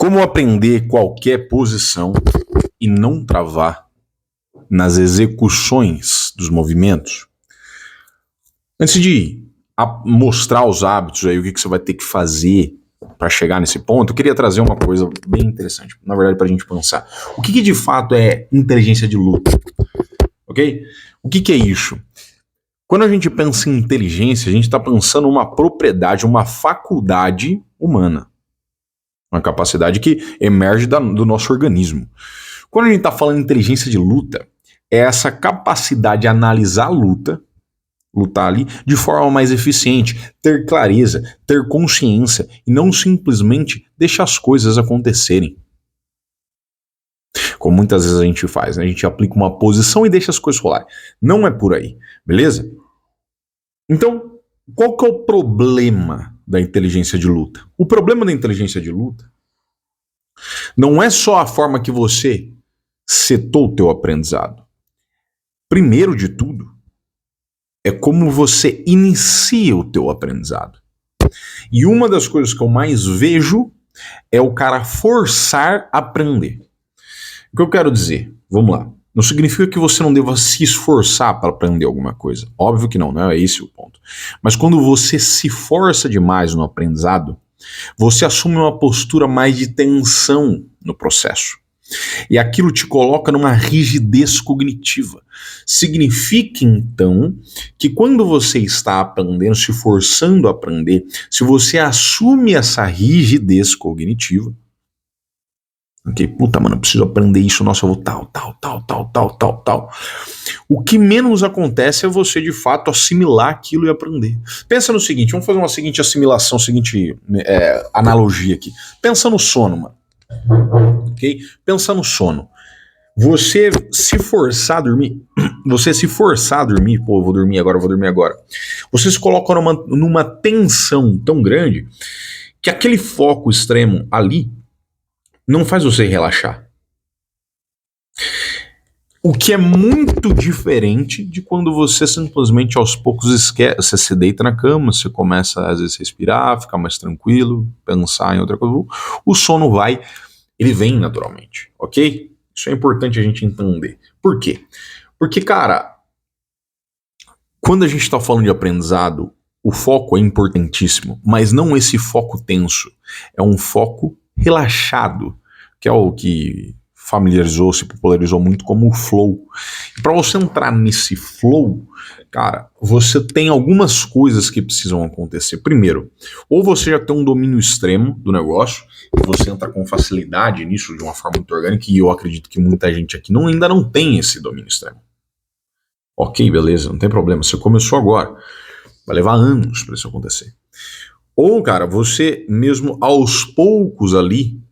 Como aprender qualquer posição e não travar nas execuções dos movimentos? Antes de mostrar os hábitos aí, o que você vai ter que fazer para chegar nesse ponto, eu queria trazer uma coisa bem interessante, na verdade, para a gente pensar. O que de fato é inteligência de luta? Ok? O que é isso? Quando a gente pensa em inteligência, a gente está pensando uma propriedade, uma faculdade humana. Uma capacidade que emerge do nosso organismo. Quando a gente está falando em inteligência de luta, é essa capacidade de analisar a lutar ali de forma mais eficiente, ter clareza, ter consciência e não simplesmente deixar as coisas acontecerem. Como muitas vezes a gente faz, né? A gente aplica uma posição e deixa as coisas rolarem. Não é por aí, beleza? Então, qual que é o problema da inteligência de luta? O problema da inteligência de luta não é só a forma que você setou o teu aprendizado. Primeiro de tudo, é como você inicia o teu aprendizado. E uma das coisas que eu mais vejo é o cara forçar a aprender. O que eu quero dizer? Vamos lá. Não significa que você não deva se esforçar para aprender alguma coisa. Óbvio que não é esse o ponto. Mas quando você se força demais no aprendizado, você assume uma postura mais de tensão no processo. E aquilo te coloca numa rigidez cognitiva. Significa, então, que quando você está aprendendo, se forçando a aprender, se você assume essa rigidez cognitiva, ok, puta, mano, eu preciso aprender isso, nossa, eu vou tal. O que menos acontece é você, de fato, assimilar aquilo e aprender. Pensa no seguinte, vamos fazer uma seguinte assimilação, seguinte analogia aqui. Pensa no sono, mano. Ok? Pensa no sono. Você se forçar a dormir, pô, eu vou dormir agora. Você se coloca numa tensão tão grande que aquele foco extremo ali não faz você relaxar. O que é muito diferente de quando você simplesmente aos poucos esquece, você se deita na cama, você começa às vezes a respirar, ficar mais tranquilo, pensar em outra coisa, o sono ele vem naturalmente, ok? Isso é importante a gente entender. Por quê? Porque, cara, quando a gente está falando de aprendizado, o foco é importantíssimo, mas não esse foco tenso, é um foco relaxado, que é o que familiarizou, se popularizou muito como o flow. E para você entrar nesse flow, cara, você tem algumas coisas que precisam acontecer. Primeiro, ou você já tem um domínio extremo do negócio, e você entra com facilidade nisso de uma forma muito orgânica, e eu acredito que muita gente aqui ainda não tem esse domínio extremo. Ok, beleza, não tem problema, você começou agora. Vai levar anos para isso acontecer. Ou, cara, você mesmo aos poucos ali,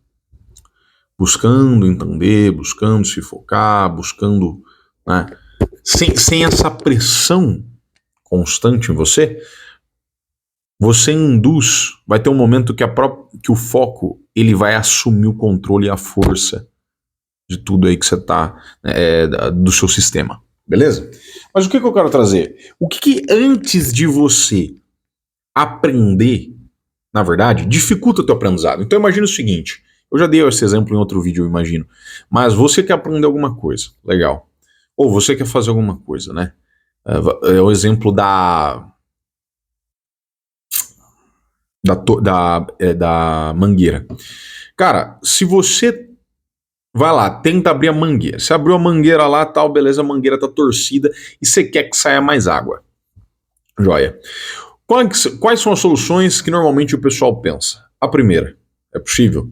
buscando entender, buscando se focar, buscando, né, sem essa pressão constante em você, você induz, vai ter um momento que o foco ele vai assumir o controle e a força de tudo aí que você tá, do seu sistema, beleza? Mas o que eu quero trazer? O que antes de você aprender, na verdade, dificulta o teu aprendizado? Então imagina o seguinte, eu já dei esse exemplo em outro vídeo, eu imagino. Mas você quer aprender alguma coisa, legal. Ou você quer fazer alguma coisa, né? É o exemplo da mangueira. Cara, se você vai lá, tenta abrir a mangueira. Você abriu a mangueira lá, tal, beleza, a mangueira tá torcida e você quer que saia mais água. Joia. Quais são as soluções que normalmente o pessoal pensa? A primeira, é possível?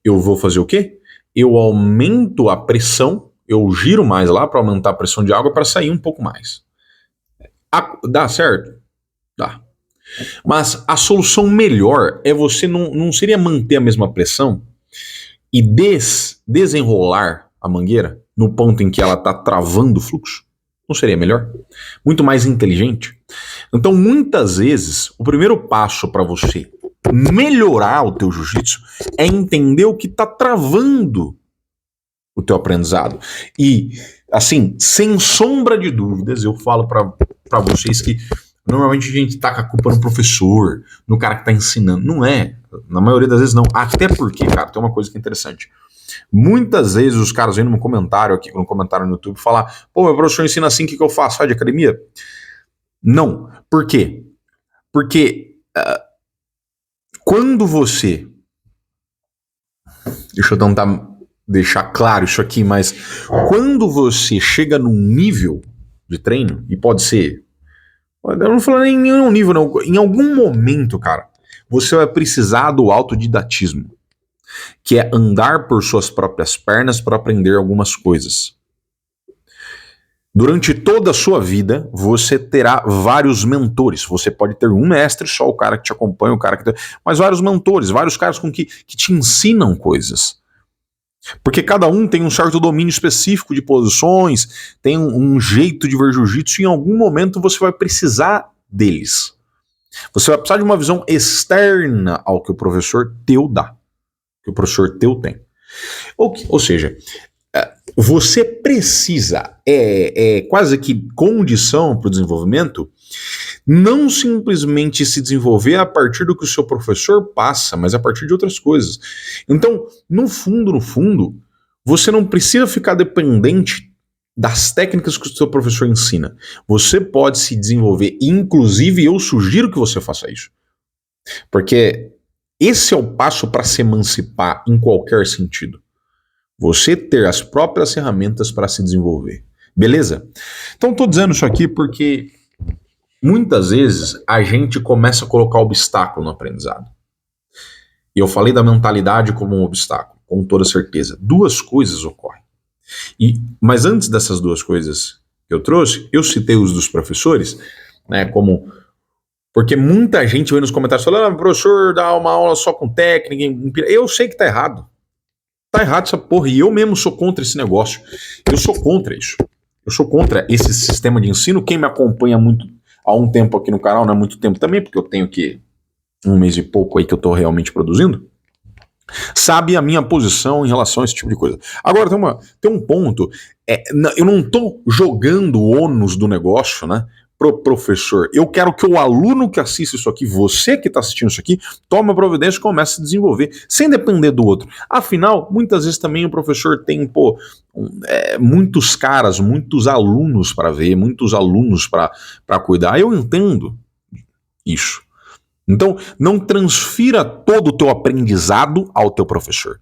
Eu vou fazer o quê? Eu aumento a pressão, eu giro mais lá para aumentar a pressão de água para sair um pouco mais. Dá certo? Dá. Mas a solução melhor é você não seria manter a mesma pressão e desenrolar a mangueira no ponto em que ela está travando o fluxo? Não seria melhor? Muito mais inteligente? Então, muitas vezes, o primeiro passo para você melhorar o teu jiu-jitsu é entender o que está travando o teu aprendizado. E, assim, sem sombra de dúvidas, eu falo para vocês que Normalmente a gente taca a culpa no professor, no cara que tá ensinando. Não é. Na maioria das vezes não. Até porque, cara, tem uma coisa que é interessante. Muitas vezes os caras vêm no comentário aqui, no comentário no YouTube, falar: pô, meu professor ensina assim, o que eu faço? Sai de academia? Não. Por quê? Porque quando você. Deixa eu tentar deixar claro isso aqui, mas quando você chega num nível de treino, e pode ser. Eu não falo nem em nenhum nível, não. Em algum momento, cara, você vai precisar do autodidatismo, que é andar por suas próprias pernas para aprender algumas coisas. Durante toda a sua vida, você terá vários mentores. Você pode ter um mestre só, o cara que te acompanha, o cara que... Mas vários mentores, vários caras com que te ensinam coisas. Porque cada um tem um certo domínio específico de posições, tem um jeito de ver jiu-jitsu, e em algum momento você vai precisar deles. Você vai precisar de uma visão externa ao que o professor teu dá, que o professor teu tem. Ou seja, você precisa, quase que condição para o desenvolvimento, não simplesmente se desenvolver a partir do que o seu professor passa, mas a partir de outras coisas. Então, no fundo, você não precisa ficar dependente das técnicas que o seu professor ensina. Você pode se desenvolver, inclusive eu sugiro que você faça isso. Porque esse é o passo para se emancipar em qualquer sentido. Você ter as próprias ferramentas para se desenvolver. Beleza? Então estou dizendo isso aqui porque muitas vezes a gente começa a colocar obstáculo no aprendizado. E eu falei da mentalidade como um obstáculo, com toda certeza. Duas coisas ocorrem. Mas antes dessas duas coisas que eu trouxe, eu citei os dos professores, né, como... Porque muita gente vem nos comentários falando: o professor dá uma aula só com técnica. Eu sei que tá errado. Tá errado essa porra, e eu mesmo sou contra esse negócio. Eu sou contra isso. Eu sou contra esse sistema de ensino. Quem me acompanha há um tempo aqui no canal, não é muito tempo também, porque eu tenho que um mês e pouco aí que eu tô realmente produzindo, sabe a minha posição em relação a esse tipo de coisa. Agora, tem um ponto, eu não tô jogando o ônus do negócio, né, pro professor. Eu quero que o aluno que assiste isso aqui, você que está assistindo isso aqui, tome a providência e comece a se desenvolver, sem depender do outro. Afinal, muitas vezes também o professor tem, muitos caras, muitos alunos para ver, muitos alunos para cuidar. Eu entendo isso. Então, não transfira todo o teu aprendizado ao teu professor.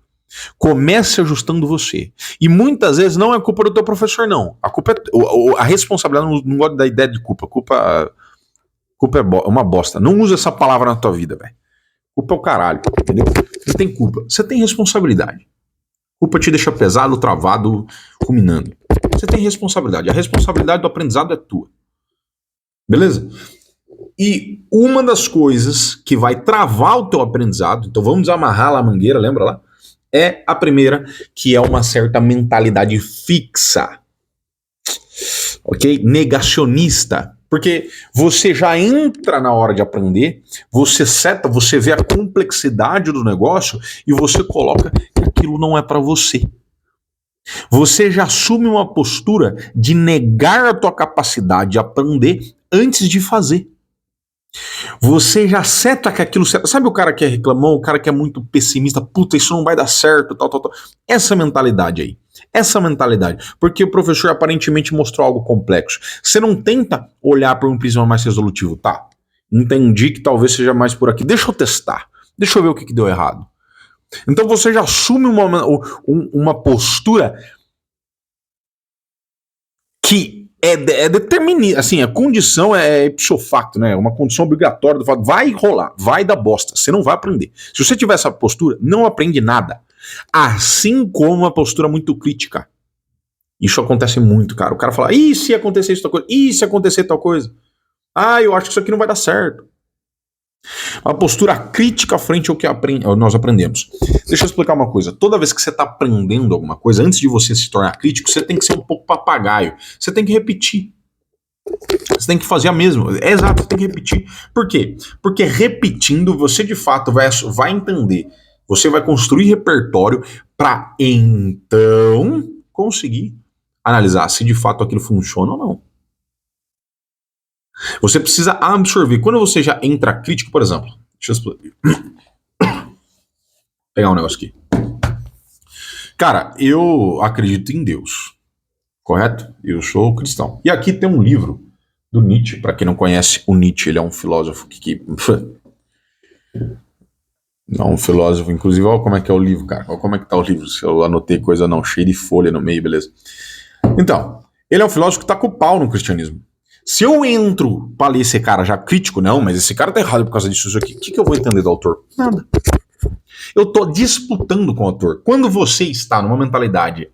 Comece ajustando você. E muitas vezes não é culpa do teu professor, não. A culpa a responsabilidade, não gosto da ideia de culpa. Culpa é uma bosta. Não usa essa palavra na tua vida, velho. Culpa é o caralho, entendeu? Não tem culpa. Você tem responsabilidade. Culpa te deixa pesado, travado, ruminando. Você tem responsabilidade. A responsabilidade do aprendizado é tua. Beleza? E uma das coisas que vai travar o teu aprendizado, então vamos desamarrar lá a mangueira, lembra lá? É a primeira, que é uma certa mentalidade fixa, ok? Negacionista, porque você já entra na hora de aprender, você vê a complexidade do negócio e você coloca que aquilo não é para você. Você já assume uma postura de negar a tua capacidade de aprender antes de fazer. Você já seta que aquilo... Sabe o cara que é reclamão, o cara que é muito pessimista, puta, isso não vai dar certo, tal. Essa mentalidade aí. Essa mentalidade. Porque o professor aparentemente mostrou algo complexo. Você não tenta olhar para um prisma mais resolutivo, tá? Entendi que talvez seja mais por aqui. Deixa eu testar. Deixa eu ver o que deu errado. Então você já assume uma postura que é determinista, assim, a condição é ipso facto, né? Uma condição obrigatória do fato, vai rolar, vai dar bosta, você não vai aprender. Se você tiver essa postura, não aprende nada. Assim como uma postura muito crítica. Isso acontece muito, cara. O cara fala: e se acontecer isso tal coisa? E se acontecer tal coisa? Ah, eu acho que isso aqui não vai dar certo. Uma postura crítica frente ao que nós aprendemos. Deixa eu explicar uma coisa. Toda vez que você está aprendendo alguma coisa, antes de você se tornar crítico, você tem que ser um pouco papagaio. Você tem que repetir. Você tem que fazer a mesma. É exato, você tem que repetir. Por quê? Porque repetindo, você de fato vai entender. Você vai construir repertório para então conseguir analisar se de fato aquilo funciona ou não. Você precisa absorver. Quando você já entra crítico, por exemplo, deixa eu pegar um negócio aqui. Cara, eu acredito em Deus, correto? Eu sou cristão. E aqui tem um livro do Nietzsche. Para quem não conhece, o Nietzsche, ele é um filósofo que não, um filósofo, inclusive, olha como é que é o livro, cara. Olha como é que tá o livro. Se eu anotei coisa não, cheio de folha no meio, beleza. Então, ele é um filósofo que tá com o pau no cristianismo. Se eu entro pra ler esse cara já crítico, não, mas esse cara tá errado por causa disso aqui, o que eu vou entender do autor? Nada. Eu tô disputando com o autor. Quando você está numa mentalidade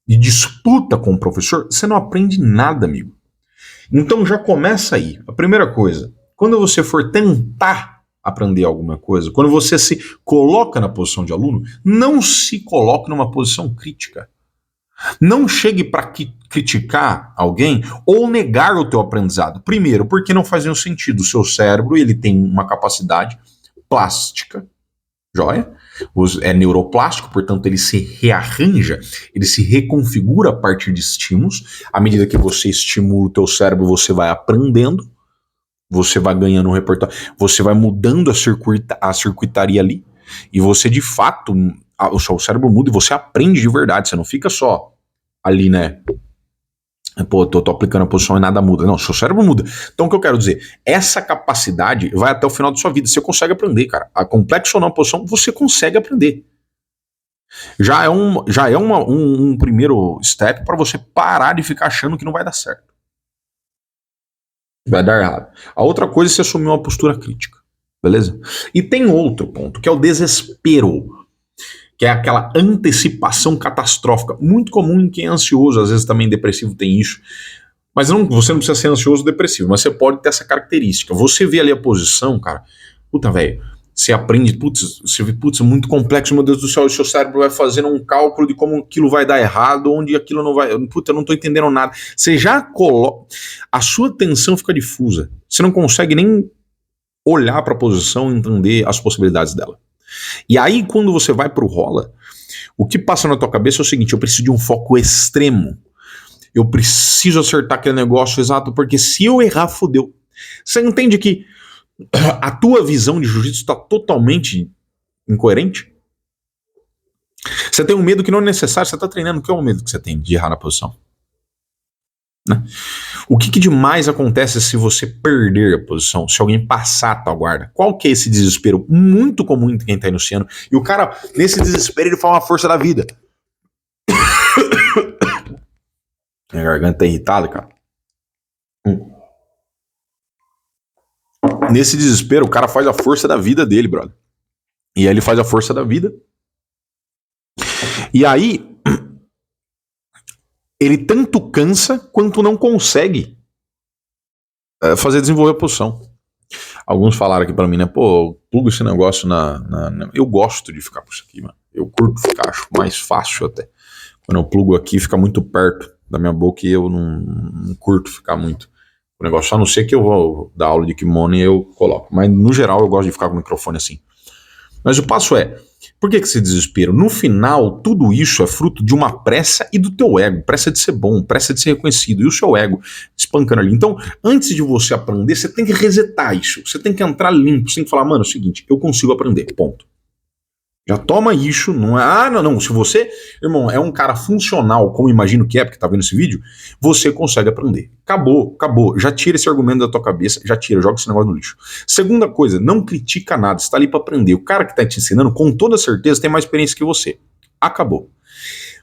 de disputa com o professor, você não aprende nada, amigo. Então já começa aí. A primeira coisa, quando você for tentar aprender alguma coisa, quando você se coloca na posição de aluno, não se coloque numa posição crítica. Não chegue para criticar alguém ou negar o teu aprendizado. Primeiro, porque não faz nenhum sentido. O seu cérebro, ele tem uma capacidade plástica, joia? É neuroplástico, portanto ele se rearranja, ele se reconfigura a partir de estímulos. À medida que você estimula o teu cérebro, você vai aprendendo, você vai ganhando um repertório, você vai mudando a circuitaria ali, e você de fato, o seu cérebro muda e você aprende de verdade, você não fica só ali, né? Pô, tô aplicando a posição e nada muda. Não, seu cérebro muda. Então o que eu quero dizer, essa capacidade vai até o final da sua vida. Você consegue aprender, cara. A complexo ou não a posição, você consegue aprender. Já é um primeiro step para você parar de ficar achando que não vai dar certo. Vai dar errado. A outra coisa é você assumir uma postura crítica. Beleza? E tem outro ponto, que é o desespero. Que é aquela antecipação catastrófica, muito comum em quem é ansioso, às vezes também depressivo tem isso, mas você não precisa ser ansioso ou depressivo, mas você pode ter essa característica, você vê ali a posição, cara, puta velho, você aprende, você vê, é muito complexo, meu Deus do céu, o seu cérebro vai fazendo um cálculo de como aquilo vai dar errado, onde aquilo não vai, eu não tô entendendo nada, você já coloca, a sua atenção fica difusa, você não consegue nem olhar para a posição e entender as possibilidades dela. E aí, quando você vai pro rola, o que passa na tua cabeça é o seguinte: eu preciso de um foco extremo. Eu preciso acertar aquele negócio exato, porque se eu errar, fodeu. Você entende que a tua visão de jiu-jitsu está totalmente incoerente? Você tem um medo que não é necessário, você está treinando. O que é o medo que você tem de errar na posição? Né? O que de mais acontece se você perder a posição, se alguém passar a tua guarda? Qual que é esse desespero muito comum em quem está iniciando? E o cara, nesse desespero, ele fala uma força da vida. Minha garganta tá irritada, cara. Nesse desespero, o cara faz a força da vida dele, brother. E aí ele faz a força da vida. E aí ele tanto cansa quanto não consegue fazer desenvolver a posição. Alguns falaram aqui pra mim, né? Pô, plugo esse negócio Eu gosto de ficar com isso aqui, mano. Eu curto ficar, acho mais fácil até. Quando eu plugo aqui, fica muito perto da minha boca e eu não curto ficar muito o negócio. A não ser que eu vou dar aula de kimono e eu coloco. Mas no geral eu gosto de ficar com o microfone assim. Mas o passo é, por que esse desespero? No final, tudo isso é fruto de uma pressa e do teu ego. Pressa de ser bom, pressa de ser reconhecido. E o seu ego espancando ali. Então, antes de você aprender, você tem que resetar isso. Você tem que entrar limpo. Você tem que falar, mano, é o seguinte, eu consigo aprender, ponto. Já toma isso, não é... não. Se você, irmão, é um cara funcional, como imagino que é, porque tá vendo esse vídeo, você consegue aprender. Acabou. Já tira esse argumento da tua cabeça, joga esse negócio no lixo. Segunda coisa, não critica nada, você tá ali pra aprender. O cara que tá te ensinando, com toda certeza, tem mais experiência que você. Acabou.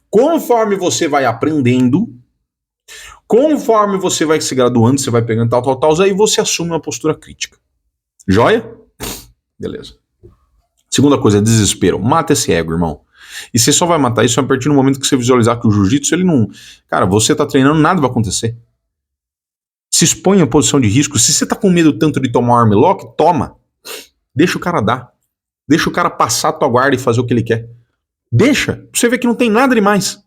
Conforme você vai aprendendo, conforme você vai se graduando, você vai pegando tal, aí você assume uma postura crítica. Joia? Beleza. Segunda coisa, desespero. Mata esse ego, irmão. E você só vai matar isso a partir do momento que você visualizar que o jiu-jitsu, ele não... Cara, você tá treinando, nada vai acontecer. Se expõe em posição de risco. Se você tá com medo tanto de tomar um armlock, toma. Deixa o cara dar. Deixa o cara passar a tua guarda e fazer o que ele quer. Deixa. Você vê que não tem nada demais.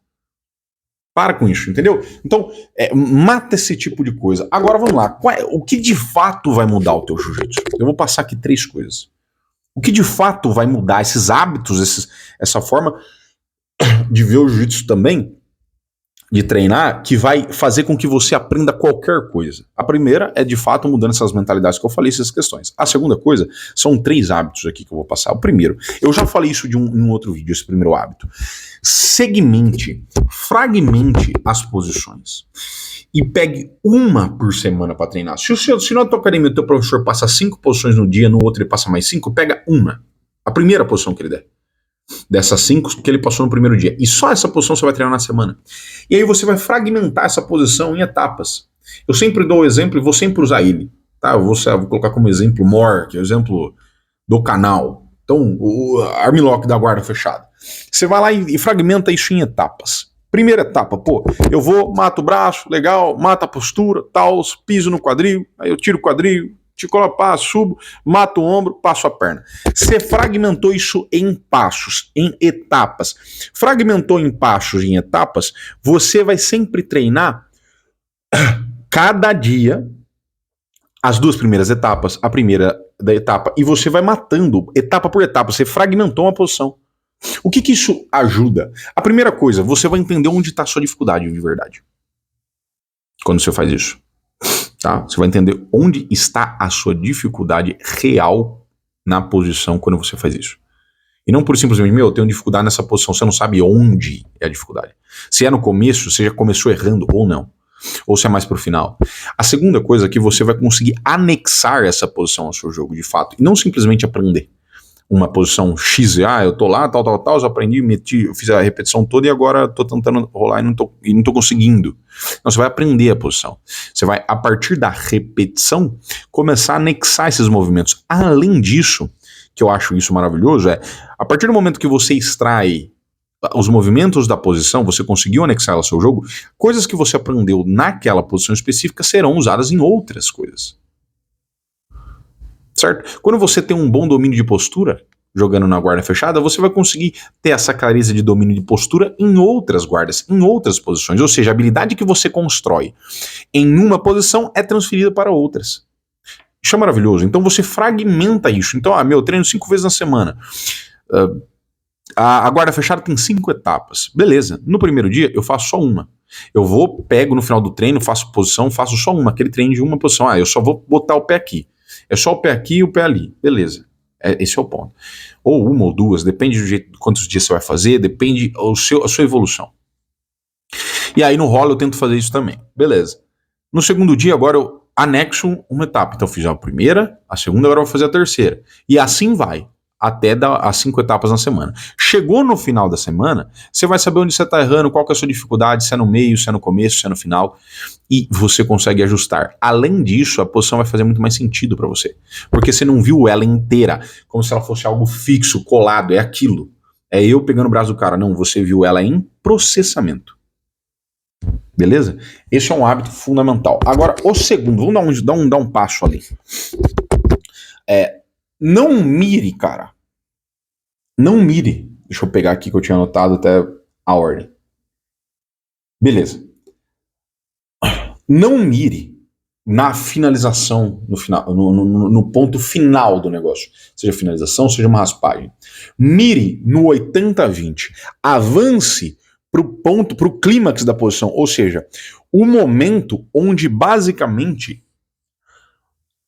Para com isso, entendeu? Então, mata esse tipo de coisa. Agora vamos lá. O que de fato vai mudar o teu jiu-jitsu? Eu vou passar aqui 3 coisas. O que de fato vai mudar esses hábitos, essa forma de ver o jiu-jitsu também, de treinar que vai fazer com que você aprenda qualquer coisa. A primeira é, de fato, mudando essas mentalidades que eu falei, essas questões. A segunda coisa são 3 hábitos aqui que eu vou passar. O primeiro, eu já falei isso em um outro vídeo, esse primeiro hábito. Segmente, fragmente as posições. E pegue uma por semana para treinar. Se na tua academia o teu professor passa 5 posições no dia, no outro ele passa mais 5, pega uma. A primeira posição que ele der. Dessas 5 que ele passou no primeiro dia. E só essa posição você vai treinar na semana. E aí você vai fragmentar essa posição em etapas. Eu sempre dou o exemplo e vou sempre usar ele. Tá? Eu vou colocar como exemplo More, que é o exemplo do canal. Então, o armlock da guarda fechada. Você vai lá e fragmenta isso em etapas. Primeira etapa, eu vou, mato o braço, legal, mato a postura, tal, piso no quadril, aí eu tiro o quadril, subo, mato o ombro, passo a perna. Você fragmentou isso em passos, em etapas. Fragmentou em passos, em etapas, você vai sempre treinar cada dia as 2 primeiras etapas, a primeira da etapa, e você vai matando etapa por etapa, você fragmentou uma posição. O que isso ajuda? A primeira coisa, você vai entender onde está a sua dificuldade de verdade. Quando você faz isso. Tá? Você vai entender onde está a sua dificuldade real na posição quando você faz isso. E não por simplesmente, eu tenho dificuldade nessa posição, você não sabe onde é a dificuldade. Se é no começo, você já começou errando ou não. Ou se é mais pro final. A segunda coisa é que você vai conseguir anexar essa posição ao seu jogo, de fato. E não simplesmente aprender uma posição X, eu tô lá, tal, eu aprendi, eu fiz a repetição toda e agora tô tentando rolar e não tô conseguindo. Não, você vai aprender a posição. Você vai, a partir da repetição, começar a anexar esses movimentos. Além disso, que eu acho isso maravilhoso, a partir do momento que você extrai os movimentos da posição, você conseguiu anexar ela ao seu jogo, coisas que você aprendeu naquela posição específica serão usadas em outras coisas. Certo? Quando você tem um bom domínio de postura, jogando na guarda fechada, você vai conseguir ter essa clareza de domínio de postura em outras guardas, em outras posições. Ou seja, a habilidade que você constrói em uma posição é transferida para outras. Isso é maravilhoso. Então você fragmenta isso. Então, eu treino 5 vezes na semana. A guarda fechada tem 5 etapas. Beleza. No primeiro dia, eu faço só uma. Eu pego no final do treino, faço posição, faço só uma. Aquele treino de uma posição. Eu só vou botar o pé aqui. É só o pé aqui e o pé ali. Beleza. Esse é o ponto. Ou uma ou duas, depende do jeito, quantos dias você vai fazer, depende a sua evolução. E aí no rolo eu tento fazer isso também. Beleza. No segundo dia, agora eu anexo uma etapa. Então eu fiz a primeira, a segunda, agora eu vou fazer a terceira. E assim vai. Até dar as 5 etapas na semana. Chegou no final da semana, você vai saber onde você está errando, qual que é a sua dificuldade, se é no meio, se é no começo, se é no final, e você consegue ajustar. Além disso, a posição vai fazer muito mais sentido para você, porque você não viu ela inteira, como se ela fosse algo fixo, colado, é aquilo. É eu pegando o braço do cara. Não, você viu ela em processamento. Beleza? Esse é um hábito fundamental. Agora, o segundo, vamos dar um passo ali. Não mire, cara. Não mire. Deixa eu pegar aqui que eu tinha anotado até a ordem. Beleza. Não mire na finalização, no ponto final do negócio. Seja finalização, seja uma raspagem. Mire no 80-20. Avance pro clímax da posição. Ou seja, o momento onde basicamente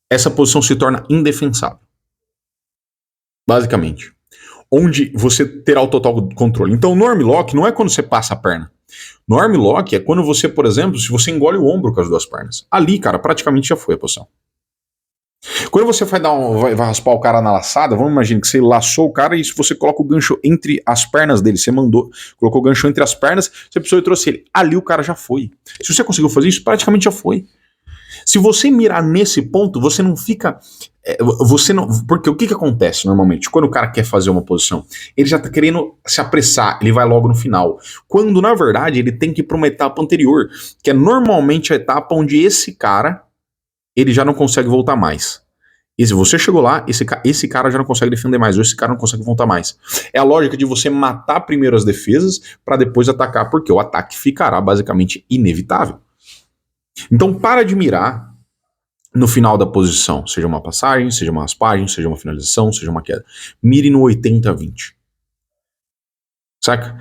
essa posição se torna indefensável. Basicamente. Onde você terá o total controle. Então, no armlock não é quando você passa a perna. No armlock é quando você, por exemplo, se você engole o ombro com as 2 pernas. Ali, cara, praticamente já foi a posição. Quando você vai raspar o cara na laçada, vamos imaginar que você laçou o cara e você coloca o gancho entre as pernas dele. Você colocou o gancho entre as pernas, você precisou e trouxe ele. Ali o cara já foi. Se você conseguiu fazer isso, praticamente já foi. Se você mirar nesse ponto, você não fica... Porque o que acontece normalmente? Quando o cara quer fazer uma posição, ele já tá querendo se apressar, ele vai logo no final. Quando, na verdade, ele tem que ir para uma etapa anterior, que é normalmente a etapa onde esse cara, ele já não consegue voltar mais. E se você chegou lá, esse cara já não consegue defender mais, ou esse cara não consegue voltar mais. É a lógica de você matar primeiro as defesas, para depois atacar, porque o ataque ficará basicamente inevitável. Então para de mirar no final da posição, seja uma passagem, seja uma raspagem, seja uma finalização, seja uma queda. Mire no 80-20. Saca?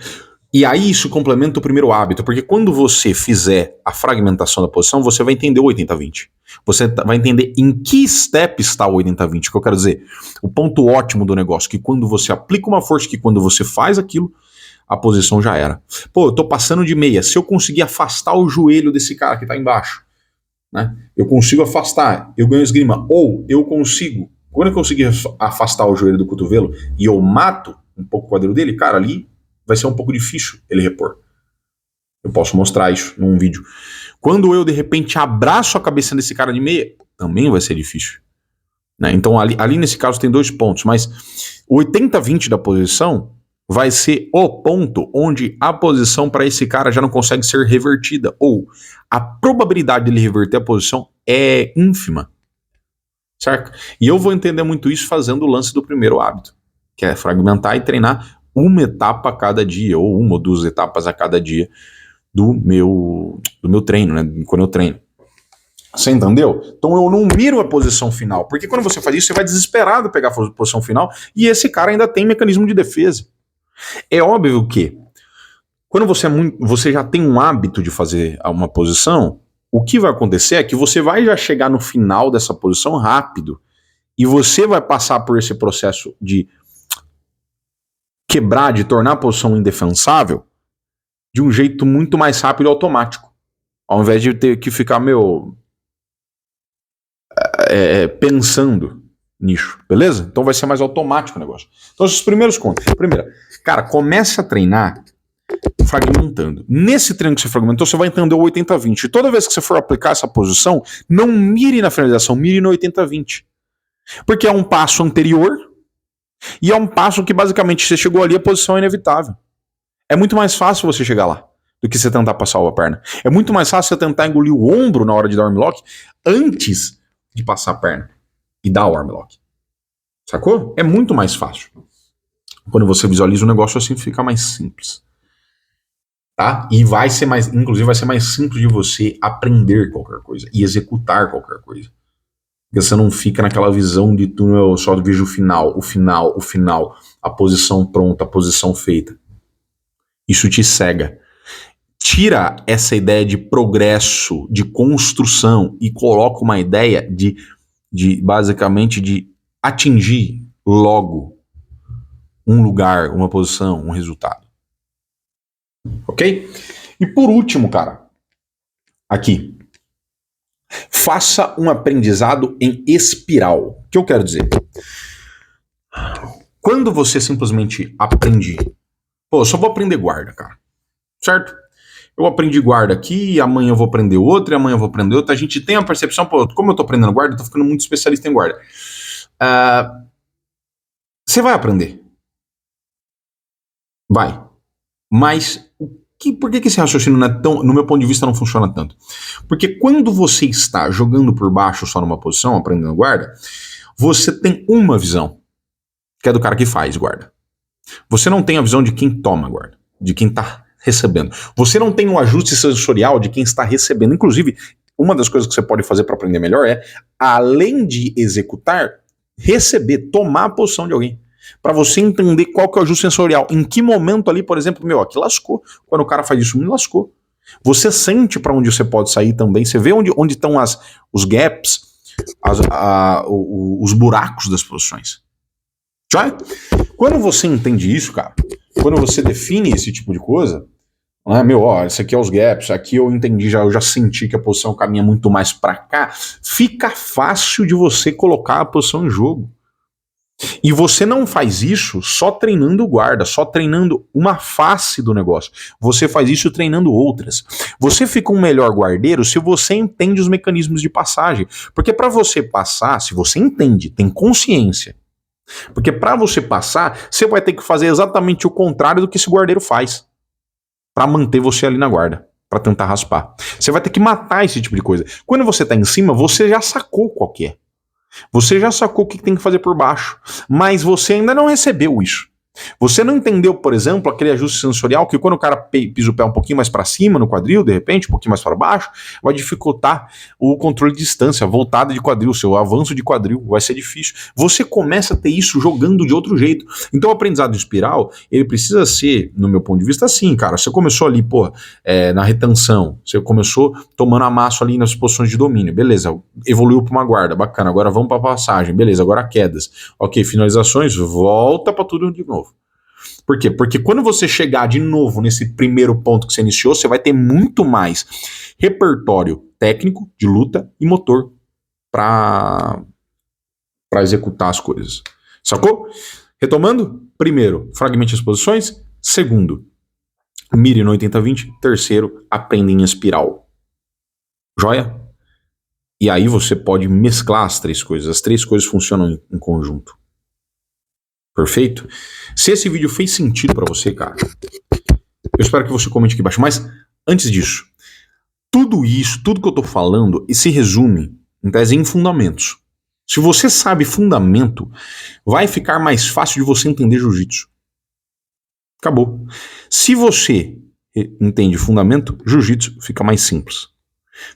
E aí isso complementa o primeiro hábito, porque quando você fizer a fragmentação da posição, você vai entender o 80-20. Você vai entender em que step está o 80-20. O que eu quero dizer? O ponto ótimo do negócio, que quando você aplica uma força, que quando você faz aquilo, a posição já era. Pô, eu tô passando de meia. Se eu conseguir afastar o joelho desse cara que tá embaixo, né? Eu consigo afastar, eu ganho esgrima. Ou eu consigo, quando eu conseguir afastar o joelho do cotovelo e eu mato um pouco o quadril dele, cara, ali vai ser um pouco difícil ele repor. Eu posso mostrar isso num vídeo. Quando eu, de repente, abraço a cabeça desse cara de meia, também vai ser difícil. Né? Então, ali nesse caso tem 2 pontos, mas o 80-20 da posição vai ser o ponto onde a posição para esse cara já não consegue ser revertida, ou a probabilidade dele reverter a posição é ínfima. Certo? E eu vou entender muito isso fazendo o lance do primeiro hábito, que é fragmentar e treinar uma etapa a cada dia, ou 1 ou 2 etapas a cada dia do meu treino, né? Quando eu treino. Você entendeu? Então eu não miro a posição final, porque quando você faz isso, você vai desesperado pegar a posição final, e esse cara ainda tem mecanismo de defesa. É óbvio que, quando você já tem um hábito de fazer uma posição, o que vai acontecer é que você vai já chegar no final dessa posição rápido, e você vai passar por esse processo de quebrar, de tornar a posição indefensável, de um jeito muito mais rápido e automático. Ao invés de ter que ficar, pensando nisso, beleza? Então vai ser mais automático o negócio. Então esses primeiros contos. Primeiro, cara, comece a treinar fragmentando. Nesse treino que você fragmentou, você vai entender o 80-20. E toda vez que você for aplicar essa posição, não mire na finalização, mire no 80-20. Porque é um passo anterior e é um passo que basicamente você chegou ali, a posição é inevitável. É muito mais fácil você chegar lá do que você tentar passar a perna. É muito mais fácil você tentar engolir o ombro na hora de dar o armlock antes de passar a perna e dar o armlock. Sacou? É muito mais fácil. Quando você visualiza o negócio assim, fica mais simples. Tá? E inclusive vai ser mais simples de você aprender qualquer coisa e executar qualquer coisa. Porque você não fica naquela visão de eu só vejo o final, a posição pronta, a posição feita. Isso te cega. Tira essa ideia de progresso, de construção, e coloca uma ideia de basicamente de atingir logo um lugar, uma posição, um resultado. Ok? E por último, cara, aqui, faça um aprendizado em espiral. O que eu quero dizer? Quando você simplesmente aprende, eu só vou aprender guarda, cara, certo? Eu aprendi guarda aqui, amanhã eu vou aprender outra, e amanhã eu vou aprender outra. A gente tem a percepção, como eu tô aprendendo guarda, eu tô ficando muito especialista em guarda. Você vai aprender. Vai. Mas por que esse raciocínio não é tão, no meu ponto de vista, não funciona tanto? Porque quando você está jogando por baixo só numa posição, aprendendo guarda, você tem uma visão, que é do cara que faz guarda. Você não tem a visão de quem toma guarda, de quem está recebendo. Você não tem um ajuste sensorial de quem está recebendo. Inclusive, uma das coisas que você pode fazer para aprender melhor é, além de executar, receber, tomar a posição de alguém. Para você entender qual que é o ajuste sensorial. Em que momento ali, por exemplo, aqui lascou. Quando o cara faz isso, me lascou. Você sente para onde você pode sair também. Você vê onde estão os gaps, os buracos das posições. Já? Quando você entende isso, cara, quando você define esse tipo de coisa, esse aqui é os gaps, aqui eu entendi, eu já senti que a posição caminha muito mais para cá, fica fácil de você colocar a posição em jogo. E você não faz isso só treinando guarda, só treinando uma face do negócio. Você faz isso treinando outras. Você fica um melhor guardeiro se você entende os mecanismos de passagem. Porque para você passar, se você entende, tem consciência. Porque para você passar, você vai ter que fazer exatamente o contrário do que esse guardeiro faz. Para manter você ali na guarda. Para tentar raspar. Você vai ter que matar esse tipo de coisa. Quando você tá em cima, você já sacou qual que é. Você já sacou o que tem que fazer por baixo, mas você ainda não recebeu isso. Você não entendeu, por exemplo, aquele ajuste sensorial que quando o cara pisa o pé um pouquinho mais para cima no quadril, de repente, um pouquinho mais para baixo, vai dificultar o controle de distância, a voltada de quadril, seu avanço de quadril, vai ser difícil. Você começa a ter isso jogando de outro jeito. Então o aprendizado espiral, ele precisa ser, no meu ponto de vista, assim, cara. Você começou ali, na retenção, você começou tomando amasso ali nas posições de domínio, beleza, evoluiu para uma guarda, bacana, agora vamos para passagem, beleza, agora quedas, ok, finalizações, volta para tudo de novo. Por quê? Porque quando você chegar de novo nesse primeiro ponto que você iniciou, você vai ter muito mais repertório técnico de luta e motor para executar as coisas. Sacou? Retomando, primeiro, fragmente as posições. Segundo, mire no 80-20. Terceiro, aprenda em espiral. Joia? E aí você pode mesclar as três coisas. As três coisas funcionam em conjunto. Perfeito? Se esse vídeo fez sentido pra você, cara, eu espero que você comente aqui embaixo. Mas, antes disso, tudo isso, tudo que eu tô falando, se resume, em tese, em fundamentos. Se você sabe fundamento, vai ficar mais fácil de você entender jiu-jitsu. Acabou. Se você entende fundamento, jiu-jitsu fica mais simples.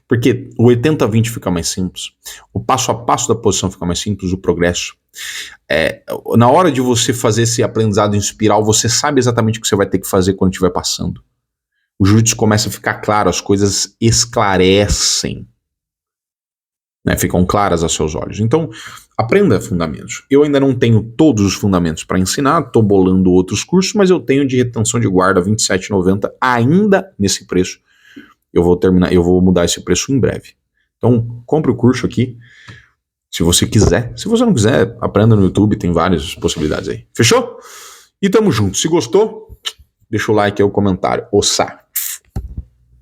Porque o 80-20 fica mais simples, o passo a passo da posição fica mais simples, o progresso. Na hora de você fazer esse aprendizado em espiral, você sabe exatamente o que você vai ter que fazer quando estiver passando. O jiu-jitsu começa a ficar claro, as coisas esclarecem, né, ficam claras aos seus olhos. Então, aprenda fundamentos. Eu ainda não tenho todos os fundamentos para ensinar, estou bolando outros cursos, mas eu tenho de retenção de guarda R$ 27,90 ainda nesse preço. Eu vou mudar esse preço em breve. Então, compre o curso aqui, se você quiser. Se você não quiser, aprenda no YouTube, tem várias possibilidades aí. Fechou? E tamo junto. Se gostou, deixa o like e o comentário. Ossa!